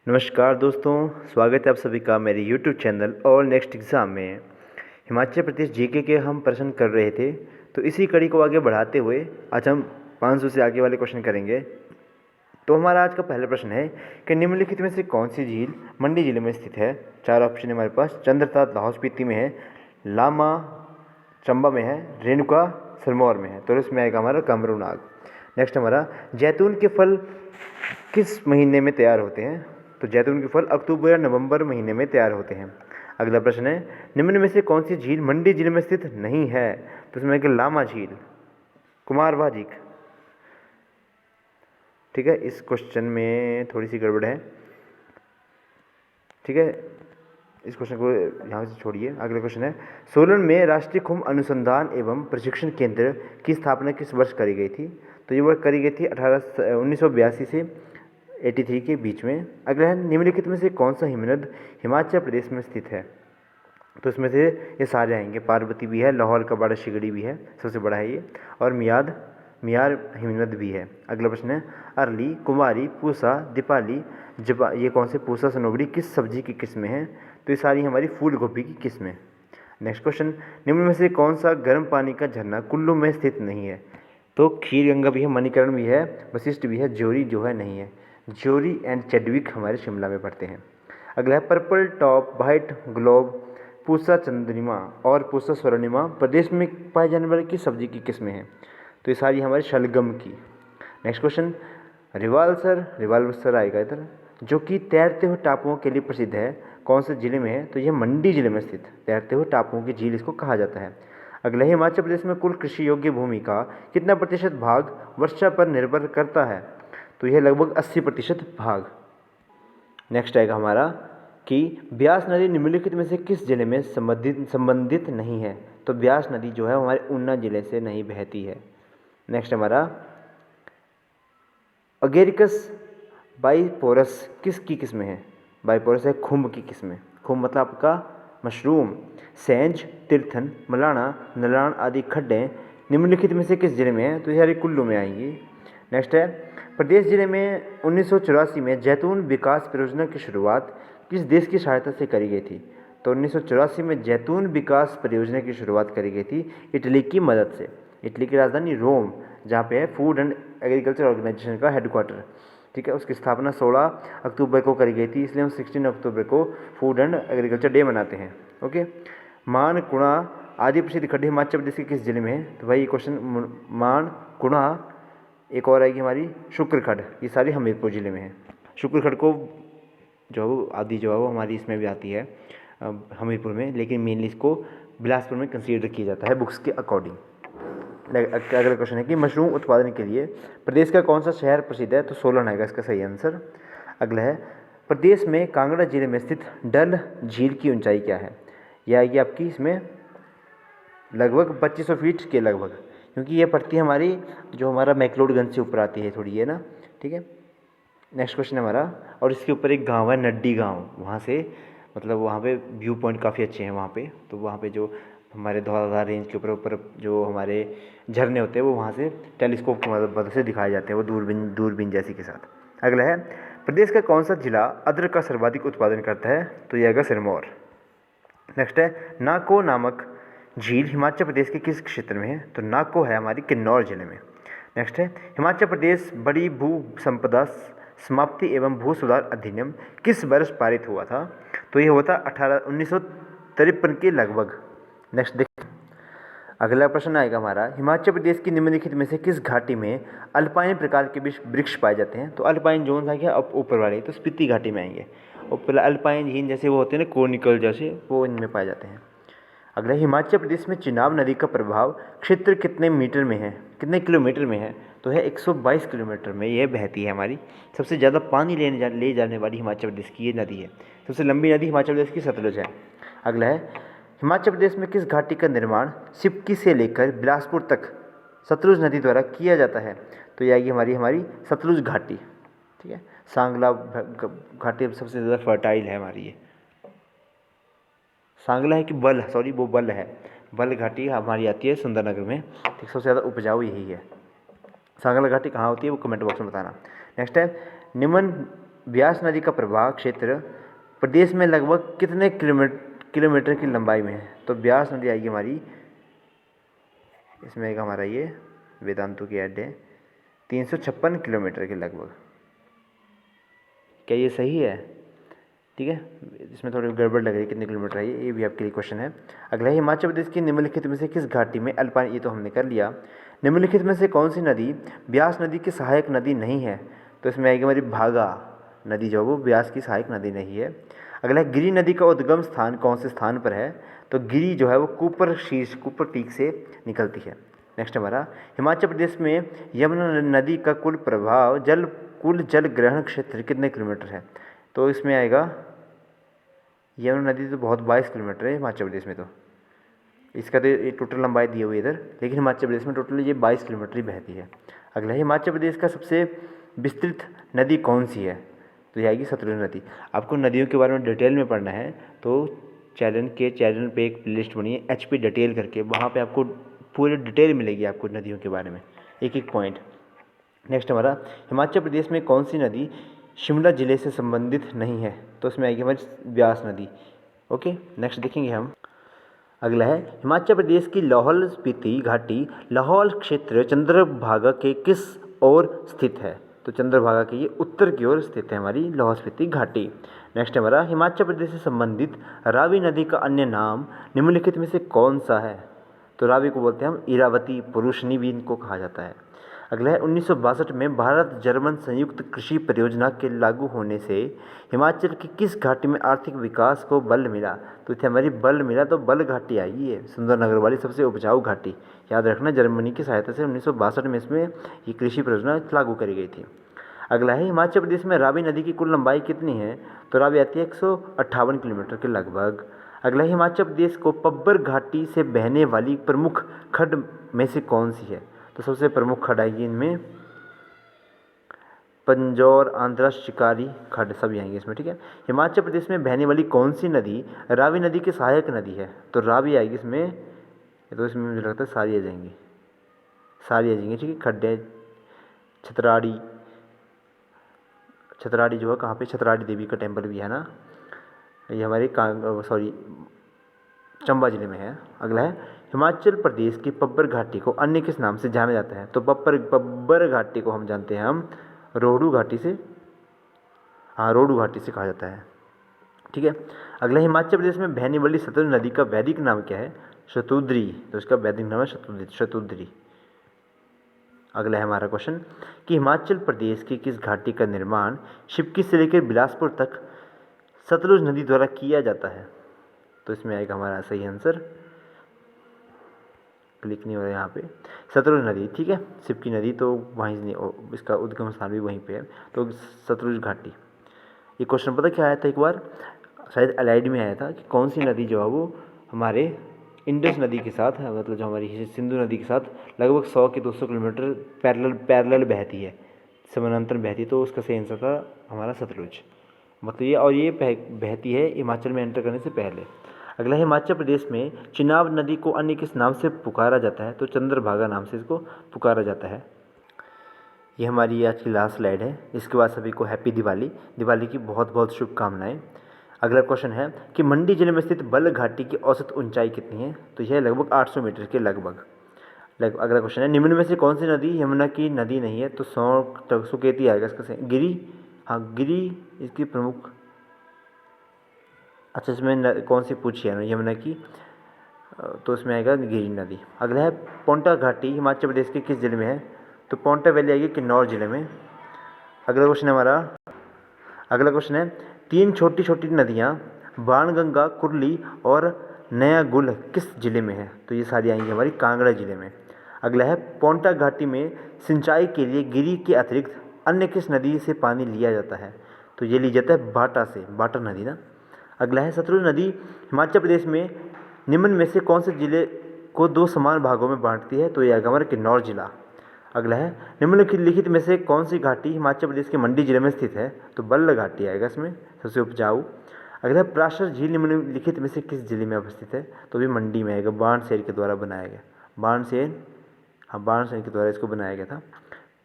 नमस्कार दोस्तों, स्वागत है आप सभी का मेरे YouTube चैनल और नेक्स्ट एग्ज़ाम में। हिमाचल प्रदेश जीके के हम प्रश्न कर रहे थे, तो इसी कड़ी को आगे बढ़ाते हुए आज हम 500 से आगे वाले क्वेश्चन करेंगे। तो हमारा आज का पहला प्रश्न है कि निम्नलिखित में से कौन सी झील मंडी जिले में स्थित है। चार ऑप्शन है हमारे पास। चंद्रता लाहौल स्पीति में है, लामा चंबा में है, रेणुका सिरमौर में है। तो इसमें आएगा हमारा कामरूनाग। नेक्स्ट हमारा, जैतून के फल किस महीने में तैयार होते हैं। तो जैतून के फल अक्टूबर या नवंबर महीने में तैयार होते हैं। अगला प्रश्न है, निम्न में से कौन सी झील मंडी जिले में स्थित नहीं है। तो इसमें आएगा लामा झील, कुमारवां झील। ठीक है, इस क्वेश्चन में थोड़ी सी गड़बड़ है। ठीक है, इस क्वेश्चन को यहाँ से छोड़िए। अगला क्वेश्चन है, सोलन में राष्ट्रीय खुम्ब अनुसंधान एवं प्रशिक्षण केंद्र की स्थापना किस वर्ष करी गई थी। तो ये वर्ष करी गई थी 1982 से 83 के बीच में। अगला है, निम्नलिखित में से कौन सा हिमनद हिमाचल प्रदेश में स्थित है। तो इसमें से ये सारे आएंगे। पार्वती भी है, लाहौल का बड़ा शिगड़ी भी है, सबसे बड़ा है ये, और मियार हिमनद भी है। अगला प्रश्न है, अरली, कुमारी, पूसा, दीपाली, जबा, ये कौन से पूसा सनोबड़ी किस सब्जी की किस्में हैं। तो ये सारी हमारी फूल गोभी की किस्में। नेक्स्ट क्वेश्चन, निम्न में से कौन सा गर्म पानी का झरना कुल्लू में स्थित नहीं है। तो खीर गंगा भी है, मणिकरण भी है, वशिष्ठ भी है, ज्योरी जो है नहीं है। ज्योरी एंड चेडविक हमारे शिमला में पड़ते हैं। अगला है, purple top, white globe, Pusa Chandrima और पूसा स्वर्णिमा प्रदेश में पाए जाने वाली किस सब्जी की किस्में हैं। तो ये सारी हमारे शलगम की। नेक्स्ट क्वेश्चन, रिवाल्सर आएगा इधर, जो कि तैरते हुए टापुओं के लिए प्रसिद्ध है, कौन से जिले में है। तो यह मंडी जिले में स्थित तैरते हुए टापुओं की झील इसको कहा जाता है। अगला, हिमाचल प्रदेश में कुल कृषि योग्य भूमि का कितना प्रतिशत भाग वर्षा पर निर्भर करता है। तो यह लगभग 80% भाग। नेक्स्ट आएगा हमारा कि ब्यास नदी निम्नलिखित में से किस जिले में संबंधित नहीं है। तो ब्यास नदी जो है हमारे ऊना जिले से नहीं बहती है। नेक्स्ट हमारा, अगेरिकस बाइपोरस किसकी किस्म है। बाइपोरस है खुम्ब की किस्म। खुम्ब मतलब आपका मशरूम। सेंज, तिरथन, मलाना, नलान आदि खड्डें निम्नलिखित में से किस जिले में है। तो ये सारी कुल्लू में आएंगी। नेक्स्ट है, प्रदेश जिले में 1984 में जैतून विकास परियोजना की शुरुआत किस देश की सहायता से करी गई थी। तो 1984 में जैतून विकास परियोजना की शुरुआत करी गई थी इटली की मदद से। इटली की राजधानी रोम, जहाँ पे है फूड एंड एग्रीकल्चर ऑर्गेनाइजेशन का हेडक्वार्टर। ठीक है, उसकी स्थापना 16 अक्टूबर को करी गई थी, इसलिए हम 16 अक्टूबर को फूड एंड एग्रीकल्चर डे मनाते हैं। ओके, मान, कुणा आदि प्रसिद्ध खड्डे हिमाचल प्रदेश के किस जिले में है। तो भाई ये क्वेश्चन, मान, कुणा, एक और आएगी हमारी शुक्रखड्ड, ये सारी हमीरपुर ज़िले में है। शुक्रखड्ड को जो आदि जो है वो हमारी इसमें भी आती है हमीरपुर में, लेकिन मेनली इसको बिलासपुर में कंसीडर किया जाता है बुक्स के अकॉर्डिंग। अगला क्वेश्चन है कि मशरूम उत्पादन के लिए प्रदेश का कौन सा शहर प्रसिद्ध है। तो सोलन आएगा इसका सही आंसर। अगला है, प्रदेश में कांगड़ा जिले में स्थित डल झील की ऊंचाई क्या है। यह आएगी आपकी इसमें लगभग 2500 फीट के लगभग, क्योंकि ये पड़ती है हमारी जो हमारा मैक्लोडगंज से ऊपर आती है थोड़ी, है ना। ठीक है, नेक्स्ट क्वेश्चन है हमारा, और इसके ऊपर एक गांव है नड्डी गांव, वहाँ से मतलब वहाँ पे व्यू पॉइंट काफ़ी अच्छे हैं वहाँ पे। तो वहाँ पे जो हमारे धौलाधार रेंज के ऊपर जो हमारे झरने होते हैं वो वहाँ से टेलीस्कोप की मदद से दिखाए जाते हैं, वो दूरबीन जैसी के साथ। अगला है, प्रदेश का कौन सा जिला अदरक का सर्वाधिक उत्पादन करता है। तो यह आएगा सिरमौर। नेक्स्ट है, नाको नामक झील हिमाचल प्रदेश के किस क्षेत्र में है। तो नाको है हमारी किन्नौर जिले में। नेक्स्ट है, हिमाचल प्रदेश बड़ी भू संपदा समाप्ति एवं भू सुधार अधिनियम किस वर्ष पारित हुआ था। तो ये हुआ था 1953 के लगभग। नेक्स्ट देख, अगला प्रश्न आएगा हमारा, हिमाचल प्रदेश की निम्नलिखित में से किस घाटी में अल्पाइन प्रकार के वृक्ष पाए जाते हैं। तो अल्पाइन जोन आ गया ऊपर वाले, तो स्पीति घाटी में आएंगे। ऊपर अल्पाइन झील जैसे वो होते हैं ना, कोनिकल जैसे, वो इनमें पाए जाते हैं। अगला, हिमाचल प्रदेश में चिनाब नदी का प्रभाव क्षेत्र कितने मीटर में है, कितने किलोमीटर में है। तो है 122 किलोमीटर में यह बहती है हमारी। सबसे ज़्यादा पानी ले जाने वाली हिमाचल प्रदेश की ये नदी है। सबसे लंबी नदी हिमाचल प्रदेश की सतलुज है। अगला है, हिमाचल प्रदेश में किस घाटी का निर्माण सिपकी से लेकर बिलासपुर तक सतलुज नदी द्वारा किया जाता है। तो यह हमारी सतलुज घाटी। ठीक है, सांगला घाटी सबसे ज़्यादा फर्टाइल है हमारी ये। सांगला है कि बल, सॉरी वो बल है, बल घाटी हमारी आती है सुंदरनगर में। ठीक, सबसे ज़्यादा उपजाऊ यही है। सांगला घाटी कहाँ होती है वो कमेंट बॉक्स में बताना। नेक्स्ट है, निम्न ब्यास नदी का प्रवाह क्षेत्र प्रदेश में लगभग कितने किलोमीटर की लंबाई में है? तो ब्यास नदी आएगी हमारी, इसमें आएगा हमारा ये वेदांतु की ऐड है 356 किलोमीटर के लगभग। क्या ये सही है? ठीक है, इसमें थोड़ी गड़बड़ लग रही है कितने किलोमीटर है ये भी आपके लिए क्वेश्चन है। अगला है, हिमाचल प्रदेश की निम्नलिखित में से किस घाटी में अल्पाइन, ये तो हमने कर लिया। निम्नलिखित में से कौन सी नदी ब्यास नदी की सहायक नदी नहीं है? तो इसमें आएगी हमारी भागा नदी, जो वो ब्यास की सहायक नदी नहीं है। अगला है, गिरी नदी का उद्गम स्थान कौन से स्थान पर है? तो गिरी जो है वो कुपर पीक से निकलती है। नेक्स्ट हमारा, हिमाचल प्रदेश में यमुना नदी का कुल जल ग्रहण क्षेत्र कितने किलोमीटर है? तो इसमें आएगा, यमुना नदी तो बहुत 22 किलोमीटर है हिमाचल प्रदेश में, तो इसका तो ये टोटल लंबाई दी हुई है इधर, लेकिन हिमाचल प्रदेश में टोटल ये 22 किलोमीटर ही बहती है। अगला है, हिमाचल प्रदेश का सबसे विस्तृत नदी कौन सी है? तो ये आएगी सतलुज नदी। आपको नदियों के बारे में डिटेल में पढ़ना है तो चैनल पे एक प्लेलिस्ट बनी है HP डिटेल करके, वहाँ पे आपको पूरी डिटेल मिलेगी आपको नदियों के बारे में, एक एक पॉइंट। नेक्स्ट हमारा, हिमाचल प्रदेश में कौन सी नदी शिमला जिले से संबंधित नहीं है? तो उसमें आएगी हमारी ब्यास नदी। ओके, नेक्स्ट देखेंगे हम। अगला है, हिमाचल प्रदेश की लाहौल स्पीति घाटी लाहौल क्षेत्र चंद्रभागा के किस ओर स्थित है? तो चंद्रभागा के ये उत्तर की ओर स्थित है हमारी लाहौल स्पीति घाटी। नेक्स्ट हमारा, हिमाचल प्रदेश से संबंधित रावी नदी का अन्य नाम निम्नलिखित में से कौन सा है? तो रावी को बोलते हैं हम इरावती, पुरुषनी भी इनको कहा जाता है। अगला है, 1962 में भारत जर्मन संयुक्त कृषि परियोजना के लागू होने से हिमाचल की किस घाटी में आर्थिक विकास को बल मिला? तो इतने हमारी बल मिला तो बल घाटी आई है, सुंदरनगर वाली सबसे उपजाऊ घाटी। याद रखना, जर्मनी की सहायता से 1962 में इसमें ये कृषि परियोजना लागू करी गई थी। अगला है, हिमाचल प्रदेश में रावी नदी की कुल लंबाई कितनी है? तो रावी आती है 158 किलोमीटर के लगभग। अगला, हिमाचल प्रदेश को पब्बर घाटी से बहने वाली प्रमुख खड्ड में से कौन सी है? तो सबसे प्रमुख खड्ड आएगी इनमें पंजौर, आंध्रा, शिकारी खड्ड सभी आएंगे इसमें। ठीक है, हिमाचल प्रदेश में बहने वाली कौन सी नदी रावी नदी की सहायक नदी है? तो रावी आएगी इसमें, तो इसमें मुझे लगता है सारी आ जाएंगी, ठीक है। खड्डे छतराड़ी जो है कहाँ पे, छतराड़ी देवी का टेम्पल भी है ना, ये हमारे चंबा जिले में है। अगला है, हिमाचल प्रदेश की पब्बर घाटी को अन्य किस नाम से जाना जाता है? तो पब्बर घाटी को हम जानते हैं हम रोहडू घाटी से, रोहडू घाटी से कहा जाता है। ठीक है, अगला, हिमाचल प्रदेश में बहने वाली सतलुज नदी का वैदिक नाम क्या है? शतुद्री, तो इसका वैदिक नाम है शतुद्री। अगला है हमारा क्वेश्चन कि हिमाचल प्रदेश की किस घाटी का निर्माण शिवकी से लेकर बिलासपुर तक सतलुज नदी द्वारा किया जाता है? तो इसमें आएगा हमारा सही आंसर, क्लिक नहीं हो रहा है यहाँ पे, सतलुज नदी। ठीक है, शिवकी नदी तो वहीं नहीं, इसका उद्गम स्थान भी वहीं पे है, तो सतलुज घाटी। ये क्वेश्चन पता क्या आया था एक बार, शायद एलाइड में आया था कि कौन सी नदी जो है वो हमारे इंडस नदी के साथ, मतलब जो हमारी सिंधु नदी के साथ लगभग 100 के 200 किलोमीटर पैरेलल बहती है, समानांतर बहती है, तो उसका सही आंसर था हमारा सतलुज। मतलब ये, और ये बहती है हिमाचल में एंटर करने से पहले। अगला, हिमाचल प्रदेश में चिनाब नदी को अन्य किस नाम से पुकारा जाता है? तो चंद्रभागा नाम से इसको पुकारा जाता है। ये हमारी आज की लास्ट स्लाइड है, इसके बाद सभी को हैप्पी दिवाली की बहुत बहुत शुभकामनाएं। अगला क्वेश्चन है कि मंडी जिले में स्थित बल घाटी की औसत ऊंचाई कितनी है? तो यह लगभग 800 मीटर के लगभग। अगला क्वेश्चन है, निम्न में से कौन सी नदी यमुना की नदी नहीं है? तो सुकेती आएगा इसका सही। गिरी इसकी प्रमुख, अच्छा इसमें कौन सी पूछी है यमुना की, तो इसमें आएगा गिरी नदी। अगला है, पोंटा घाटी हिमाचल प्रदेश के किस जिले में है? तो पोंटा वैली आएगी किन्नौर जिले में। अगला क्वेश्चन है 3 छोटी छोटी नदियाँ बाणगंगा, कुरली और नया गुल किस जिले में है? तो ये सारी आएंगी हमारी कांगड़ा जिले में। अगला है, पोंटा घाटी में सिंचाई के लिए गिरी के अतिरिक्त अन्य किस नदी से पानी लिया जाता है? तो ये लिया जाता है बाटा नदी ना। अगला है, सतलुज नदी हिमाचल प्रदेश में निम्न में से कौन से जिले को 2 समान भागों में बांटती है? तो ये आएगा हमारा किन्नौर जिला। अगला है, निम्नलिखित में से कौन सी घाटी हिमाचल प्रदेश के मंडी जिले में स्थित है? तो बल्ल घाटी आएगा इसमें, सबसे उपजाऊ। अगला, प्राशर झील निम्नलिखित में से किस जिले में अवस्थित है? तो भी मंडी में आएगा, बाणसेर के द्वारा बनाया गया, बाणसेर के द्वारा इसको बनाया गया था,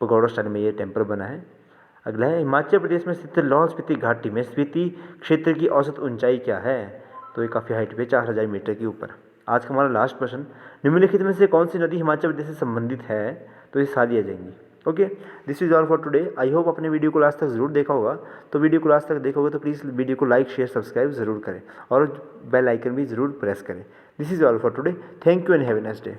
पगोड़ा स्टाइल में ये टेम्पल बना है। अगला है हिमाचल प्रदेश में स्थित लाहौल स्पीति घाटी में स्पीति क्षेत्र की औसत ऊंचाई क्या है? तो ये काफ़ी हाइट पे 4000 मीटर के ऊपर। आज का हमारा लास्ट प्रश्न, निम्नलिखित में से कौन सी नदी हिमाचल प्रदेश से संबंधित है? तो ये सारी आ जाएंगी। Okay, this is all for today. I hope अपने वीडियो को लास्ट तक ज़रूर देखा होगा। तो वीडियो को लास्ट तक देखोगे तो प्लीज़ वीडियो को लाइक शेयर सब्सक्राइब ज़रूर करें और बेल आइकन भी ज़रूर प्रेस करें। This is all for today. Thank you and have a nice day.